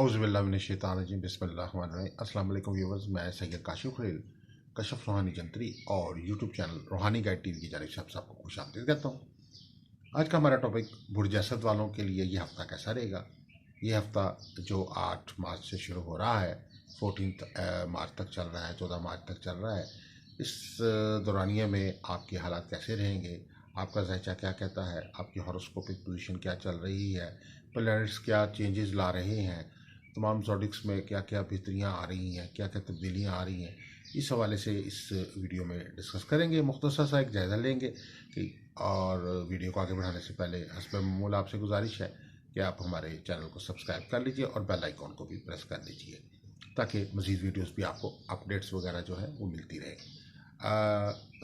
औज़ुबिल्लाहिमिनश्शैतानिर्रजीम बिस्मिल्लाहिर्रहमानिर्रहीम। अस्सलाम वालेकुम व्यूअर्स, मैं सैयद काशिफ खलील कशफ रूहानी जंतरी और यूट्यूब चैनल रूहानी गाइड टीवी की जानिब से आप सबको खुशामदीद कहता हूँ। आज का हमारा टॉपिक बुर्ज असद वालों के लिए ये हफ़्ता कैसा रहेगा। ये हफ़्ता जो 8 मार्च से शुरू हो रहा है, 14 मार्च तक चल रहा है, 14 मार्च तक चल रहा है। इस दौरानिया में आपके हालात कैसे रहेंगे, आपका ज़ायचा क्या कहता है, आपकी हॉरोस्कोपिक पोजीशन क्या चल रही है, प्लैनेट्स क्या चेंजेस ला रहे हैं, तमाम ज़ोडिक्स में क्या क्या बेहतरियाँ आ रही हैं, क्या क्या तब्दीलियाँ आ रही हैं, इस हवाले से इस वीडियो में डिस्कस करेंगे। मुख्तसर सा एक जायज़ा लेंगे कि और वीडियो को आगे बढ़ाने से पहले हस्ब मामूल आपसे गुजारिश है कि आप हमारे चैनल को सब्सक्राइब कर लीजिए और बेल आइकॉन को भी प्रेस कर लीजिए ताकि मज़ीद वीडियोस भी आपको अपडेट्स वगैरह जो है वो मिलती रहे।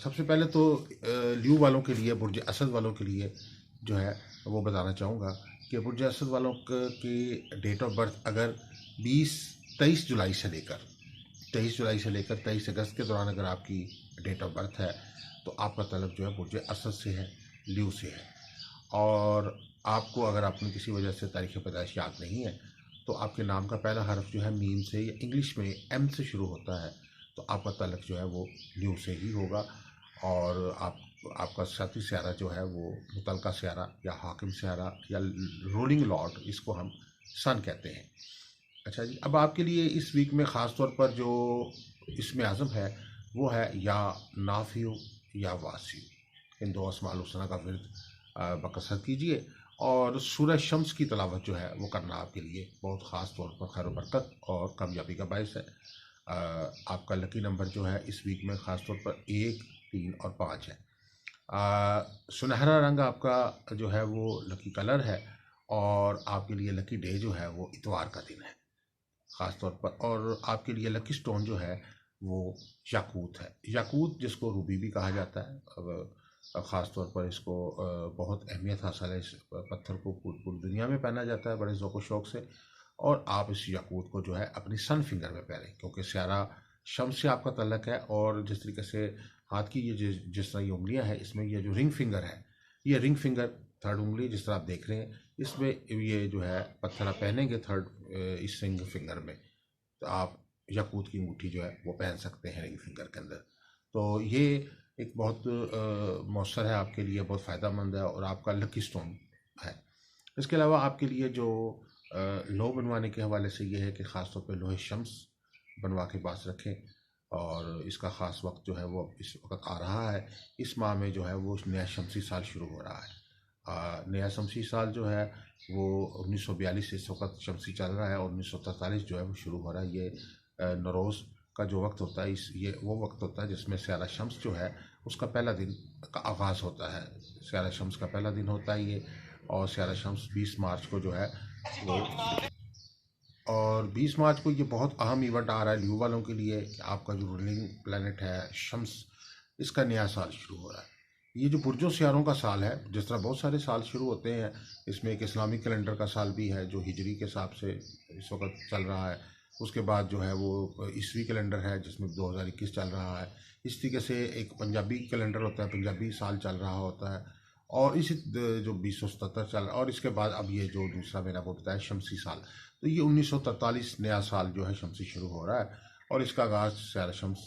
सबसे पहले तो ल्यू वालों के लिए, बुर्ज असद वालों के लिए जो है वो बताना चाहूँगा कि बुर्ज असद वालों की डेट ऑफ बर्थ अगर 23 जुलाई से लेकर 23 अगस्त के दौरान अगर आपकी डेट ऑफ बर्थ है तो आपका तलब जो है बुर्ज असद से है, ल्यू से है। और आपको अगर आपने किसी वजह से तारीख़ पैदाइश याद नहीं है तो आपके नाम का पहला हर्फ जो है मीम से या इंग्लिश में एम से शुरू होता है तो आपका तलब जो है वो ल्यू से ही होगा। और आपका साथी स्यारा जो है वो मुतलका स्यारा या हाकिम स्यारा या रूलिंग लॉर्ड, इसको हम सन कहते हैं। अच्छा जी, अब आपके लिए इस वीक में ख़ास तौर पर जो इसमें आज़म है वो है या नाफियो या वासियो। इन दो अस्माउल हुस्ना का विर्द बकसरत कीजिए और सूरह शम्स की तलावत जो है वो करना आपके लिए बहुत ख़ास तौर पर खैर बरकत और कामयाबी का बायस है। आपका लकी नंबर जो है इस वीक में ख़ास तौर पर 1, 3 और 5 है। सुनहरा रंग आपका जो है वो लकी कलर है और आपके लिए लकी डे जो है वो इतवार का दिन है ख़ास तौर पर। और आपके लिए लकी स्टोन जो है वो याकूत है। याकूत जिसको रूबी भी कहा जाता है, ख़ास तौर पर इसको बहुत अहमियत हासिल है। इस पत्थर को पूरी दुनिया में पहना जाता है बड़े ज़ौक़ शौक़ से। और आप इस याकूत को जो है अपनी सन फिंगर में पहनें क्योंकि स्यारा शम्स से आपका तल्लक है। और जिस तरीके से हाथ की ये जिस तरह ये उंगलियाँ हैं, इसमें ये जो रिंग फिंगर है, ये रिंग फिंगर थर्ड उंगली जिस तरह आप देख रहे हैं, इसमें ये जो है पत्थर आप पहनेंगे थर्ड इस रिंग फिंगर में तो आप याकूत की अंगूठी जो है वो पहन सकते हैं रिंग फिंगर के अंदर। तो ये एक बहुत मौसर है आपके लिए, बहुत फ़ायदा मंद है और आपका लकी स्टोन है। इसके अलावा आपके लिए जो लो बनवाने के हवाले से ये है कि ख़ास तौर पे लोहे शम्स बनवा के पास रखें और इसका ख़ास वक्त जो है वो इस वक्त आ रहा है। इस माह में जो है वो नया शमसी साल शुरू हो रहा है। नया शमसी साल जो है वो 1942 से इस वक्त शमसी चल रहा है और 1943 जो है वो शुरू हो रहा है। ये नौरोज़ का जो वक्त होता है, ये वो वक्त होता है जिसमें स्यारा शम्स जो है उसका पहला दिन का आगाज़ होता है। स्यारा शम्स का पहला दिन होता है ये। और स्यारा शम्स 20 मार्च को जो है वो, और 20 मार्च को ये बहुत अहम इवेंट आ रहा है ल्यू वालों के लिए कि आपका जो रूलिंग प्लैनेट है शम्स, इसका नया साल शुरू हो रहा है। ये जो बुर्जों सियारों का साल है, जिस तरह बहुत सारे साल शुरू होते हैं, इसमें एक इस्लामिक कैलेंडर का साल भी है जो हिजरी के हिसाब से इस वक्त चल रहा है। उसके बाद जो है वो ईसवी कैलेंडर है जिसमें 2021 चल रहा है। इस तरीके से एक पंजाबी कैलेंडर होता है, पंजाबी साल चल रहा होता है। और इसी जो 2077 चल रहा है। और इसके बाद अब ये जो दूसरा मैंने आपको बताया शमसी साल, तो ये 1943 नया साल जो है शमसी शुरू हो रहा है। और इसका आगाज़ स्यारा शम्स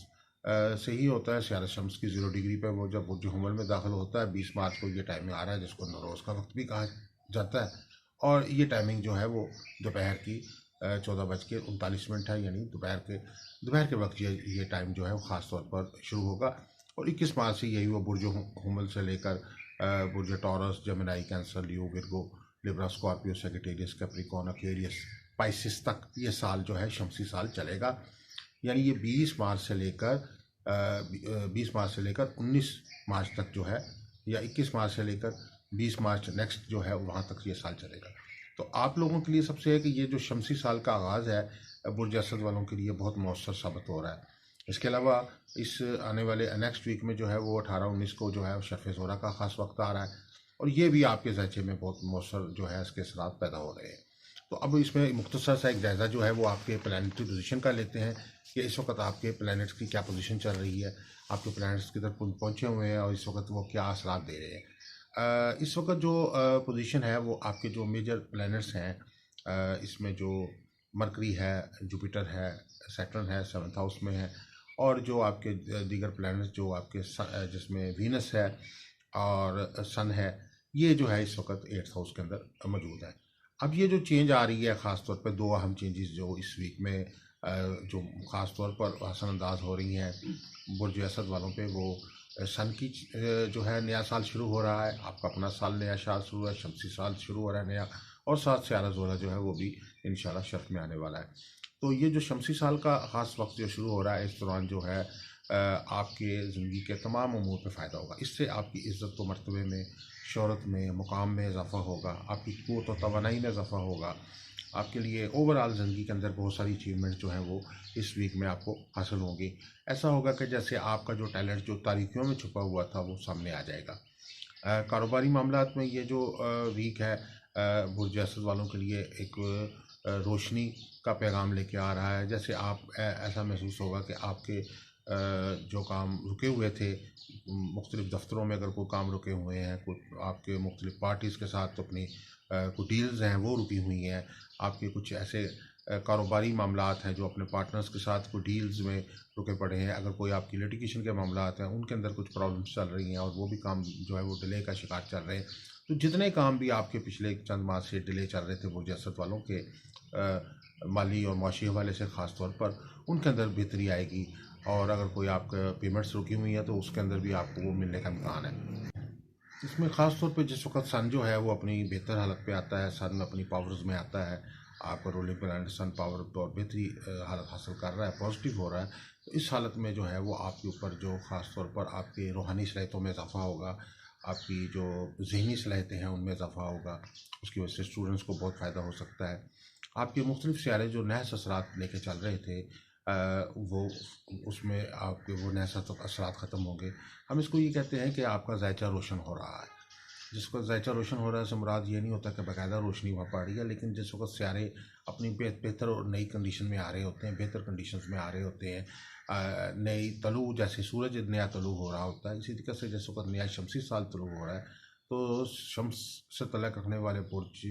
से ही होता है। स्यारा शम्स की 0 डिग्री पर वो जब बुर्ज हुमल में दाखिल होता है 20 मार्च को, ये टाइमिंग आ रहा है जिसको नौरोज़ का वक्त भी कहा जाता है। और ये टाइमिंग जो है वो दोपहर की 14:39 है, यानी दोपहर के वक्त ये टाइम जो है वो ख़ास तौर पर शुरू होगा। और 21 मार्च से यही वो बुर्ज हुमल से लेकर बुर्ज Taurus, Gemini, Cancer, Leo, Virgo, Libra, Scorpio, Sagittarius, Capricorn, Aquarius, Pisces तक ये साल जो है शमसी साल चलेगा। यानी ये 20 मार्च से लेकर 19 मार्च तक जो है, या 21 मार्च से लेकर 20 मार्च नेक्स्ट जो है वहाँ तक ये साल चलेगा। तो आप लोगों के लिए सबसे है कि ये जो शमसी साल का आगाज़ है बुर्ज असद वालों के लिए बहुत मौसर साबित हो रहा है। इसके अलावा इस आने वाले नेक्स्ट वीक में जो है वो 18-19 को जो है शफ़े ज़ोहरा का ख़ास वक्त आ रहा है और ये भी आपके ज़ायचे में बहुत मौसर जो है इसके असरात पैदा हो रहे हैं। तो अब इसमें मुख्तसर सा एक जायज़ा जो है वो आपके प्लानिटरी पोजीशन का लेते हैं कि इस वक्त आपके प्लैनेट्स की क्या पोजीशन चल रही है, आपके प्लैनेट्स किधर पहुँचे हुए हैं और इस वक्त वो क्या असरात दे रहे हैं। इस वक्त जो पोजीशन है वो आपके जो मेजर प्लैनेट्स हैं, इसमें जो मरकरी है, जुपिटर है, सैटर्न है, 7th हाउस में है, और जो आपके दीगर प्लैनेट्स जो आपके जिसमें वीनस है और सन है, ये जो है इस वक्त 8th हाउस के अंदर मौजूद है। अब ये जो चेंज आ रही है, ख़ास तौर पे दो अहम चेंजेस जो इस वीक में जो ख़ास तौर पर हसन अंदाज हो रही हैं बुर्ज असद वालों पे, वो सन की जो है नया साल शुरू हो रहा है, आपका अपना साल नया साल शुरू है, शमसी साल शुरू हो रहा है नया, और साथ से आरा जोरा जो है वो भी इंशाल्लाह शर्फ में आने वाला है। तो ये जो शमसी साल का ख़ास वक्त जो शुरू हो रहा है, इस दौरान जो है आपके ज़िंदगी के तमाम अमूर पे फ़ायदा होगा। इससे आपकी इज़्ज़त व मर्तबे में, शोहरत में, मुकाम में इजाफ़ा होगा, आपकी क़ुव्वत व तवानाई में इजाफ़ा होगा। आपके लिए ओवरऑल ज़िंदगी के अंदर बहुत सारी अचीवमेंट जो हैं वो इस वीक में आपको हासिल होंगी। ऐसा होगा कि जैसे आपका जो टैलेंट जो तारीकियों में छुपा हुआ था वो सामने आ जाएगा। कारोबारी मामलात में ये जो वीक है बुर्ज असद वालों के लिए एक रोशनी का पैगाम लेके आ रहा है। जैसे आप ऐसा महसूस होगा कि आपके जो काम रुके हुए थे, मुख्तलिफ़ दफ्तरों में अगर कोई काम रुके हुए हैं, कुछ आपके मुख्तलिफ़ पार्टीज़ के साथ अपनी कुछ डील्स हैं वो रुकी हुई हैं, आपके कुछ ऐसे कारोबारी मामलात हैं जो अपने पार्टनर्स के साथ कोई डील्स में रुके पड़े हैं, अगर कोई आपकी लिटिगेशन के मामलात हैं उनके अंदर कुछ प्रॉब्लम्स चल रही हैं और वो भी काम जो है वो डिले का शिकार चल रहे हैं। तो जितने काम भी आपके पिछले चंद माह से डिले चल रहे थे बुर्ज असद वालों के माली और माशी हवाले से ख़ास तौर पर, उनके अंदर बेहतरी आएगी। और अगर कोई आपका पेमेंट्स रुकी हुई है तो उसके अंदर भी आपको वो मिलने का इम्कान है। इसमें ख़ास तौर पे जिस वक्त सन जो है वो अपनी बेहतर हालत पे आता है, सन अपनी पावर्स में आता है, आपका रूलिंग प्लैनेट सन पावर पर बेहतरी हालत हासिल कर रहा है, पॉजिटिव हो रहा है, तो इस हालत में जो है वो आपके ऊपर जो ख़ास तौर पर आपकी रूहानी सलाहियतों में इजाफ़ा होगा, आपकी जो ज़हनी सलाहियतें हैं उनमें इजाफ़ा होगा। उसकी वजह से स्टूडेंट्स को बहुत फ़ायदा हो सकता है। आपके मुख्तलिफ़ सियारे जो नहस असरात लेके चल रहे थे, वो उसमें आपके वो नहस असरात ख़त्म होंगे। हम इसको ये कहते हैं कि आपका ज़ायचा रोशन हो रहा है। जिसका ज़ायचा रोशन हो रहा है से मुराद ये नहीं होता कि बाकायदा रोशनी वहाँ पड़ रही है, लेकिन जिस वक्त सियारे अपनी बेहतर और नई कंडीशन में आ रहे होते हैं, बेहतर कंडीशंस में आ रहे होते हैं, नई तलू जैसे सूरज नया तलू हो रहा होता है, इसी तरीके से जिस वक्त नया शमसी साल तलू हो रहा है, तो शम्स से तलक रखने वाले बुर्ज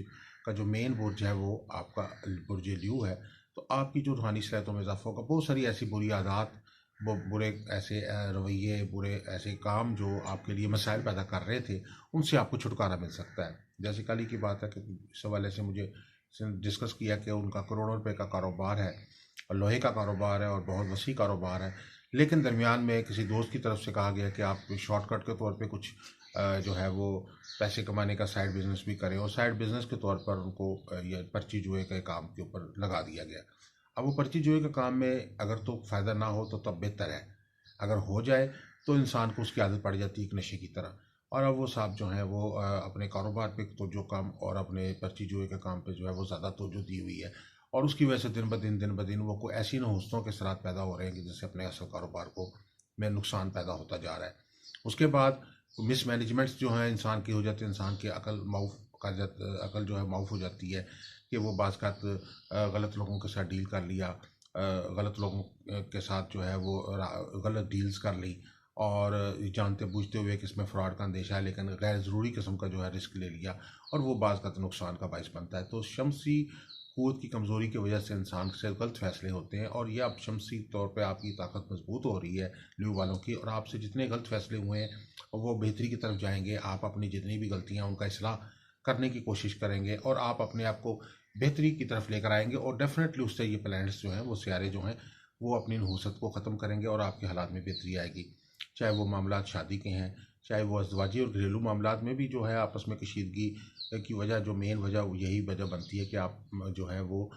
का जो मेन बुर्ज है वो आपका बुर्ज ल्यू है। तो आपकी जो रूहानी सलाहियतों में इजाफा होगा, बहुत सारी ऐसी बुरी आदत, वो बुरे ऐसे रवैये, बुरे ऐसे काम जो आपके लिए मसाइल पैदा कर रहे थे, उनसे आपको छुटकारा मिल सकता है। जैसे कल ही की बात है कि इस हवाले से मुझे डिस्कस किया कि उनका करोड़ों रुपए का कारोबार है और लोहे का कारोबार है और बहुत वसी कारोबार है, लेकिन दरमियान में किसी दोस्त की तरफ से कहा गया कि आप शॉर्टकट के तौर पे कुछ जो है वो पैसे कमाने का साइड बिजनेस भी करें, और साइड बिजनेस के तौर पर उनको ये पर्ची जुए के काम के ऊपर लगा दिया गया। अब वो पर्ची जुए के काम में अगर तो फ़ायदा ना हो तो तब बेहतर है, अगर हो जाए तो इंसान को उसकी आदत पड़ जाती है एक नशे की तरह। और अब वो साहब जो हैं वो अपने कारोबार पे तवज्जो कम और अपने पर्ची जुए के काम पे जो है वो ज़्यादा तवज्जो दी हुई है, और उसकी वजह से दिन ब दिन वो कोई ऐसी नहुस्तों के असरात पैदा हो रहे हैं कि जिससे अपने असल कारोबार को में नुकसान पैदा होता जा रहा है। उसके बाद मिसमैनेजमेंट्स जो हैं इंसान की हो जाती है, इंसान की अकल माउफ कर जात अकल जो है माउफ हो जाती है कि वो बाज़ गलत लोगों के साथ डील कर लिया, गलत लोगों के साथ जो है वो गलत डील्स कर ली, और जानते बूझते हुए कि इसमें फ्रॉड का अंदेशा है लेकिन गैर ज़रूरी किस्म का जो है रिस्क ले लिया, और वो बाज़ का नुकसान का बायस बनता है। तो शमसी क़ुव्वत की कमज़ोरी की वजह से इंसान से गलत फ़ैसले होते हैं, और ये अब शमसी तौर पे आपकी ताकत मजबूत हो रही है ल्यू वालों की, और आपसे जितने गलत फ़ैसले हुए हैं वो बेहतरी की तरफ जाएंगे। आप अपनी जितनी भी गलतियाँ उनका इस्लाह करने की कोशिश करेंगे और आप अपने आप को बेहतरी की तरफ लेकर आएंगे, और डेफिनेटली उससे ये प्लैनेट्स जो हैं वो सियारे जो हैं वो अपनी नहुसत को ख़त्म करेंगे और आपके हालात में बेहतरी आएगी। चाहे वो मामलात शादी के हैं, चाहे वो अज़वाजी और घरेलू मामलात में भी जो है आपस में कशीदगी की वजह, जो मेन वजह यही वजह बनती है कि आप जो है वो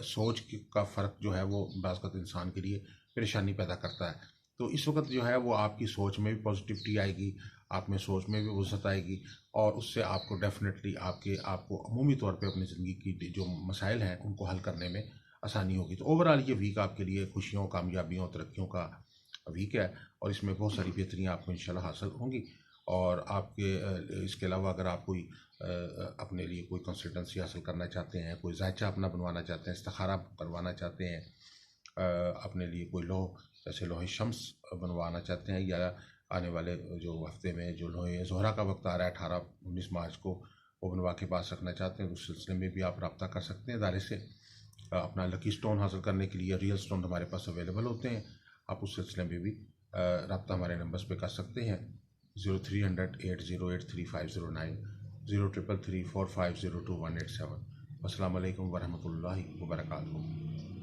सोच का फ़र्क जो है वो बाज़ इंसान के लिए परेशानी पैदा करता है। तो इस वक्त जो है वो आपकी सोच में भी पॉजिटिविटी आएगी, आप में सोच में भी वसअत आएगी, और उससे आपको डेफिनेटली आपको अमूमी तौर पे अपनी ज़िंदगी की जो मसाइल हैं उनको हल करने में आसानी होगी। तो ओवरऑल ये वीक आपके लिए खुशियों, कामयाबियों, तरक्कियों का वीक है, और इसमें बहुत सारी बेहतरियाँ आपको इंशाल्लाह हासिल होंगी। और आपके इसके अलावा अगर आप कोई अपने लिए कोई कंसल्टेंसी हासिल करना चाहते हैं, कोई जायचा अपना बनवाना चाहते हैं, इस्तिखारा करवाना चाहते हैं, अपने लिए कोई जैसे लोहे शम्स बनवाना चाहते हैं, या आने वाले जो हफ्ते में जो लोहे ज़ोहरा का वक्त आ रहा है 18-19 मार्च को, वो बनवा के पास रखना चाहते हैं, तो उस सिलसिले में भी आप रब्ता कर सकते हैं इदारे से। अपना लकी स्टोन हासिल करने के लिए रियल स्टोन हमारे पास अवेलेबल होते हैं। आप उस सिलसिले में भी रब्ता हमारे नंबर्स पे कर सकते हैं 0300-8083-509 03334502-187। अस्सलाम वालेकुम वरहमतुल्लाहि वबरकातुहू।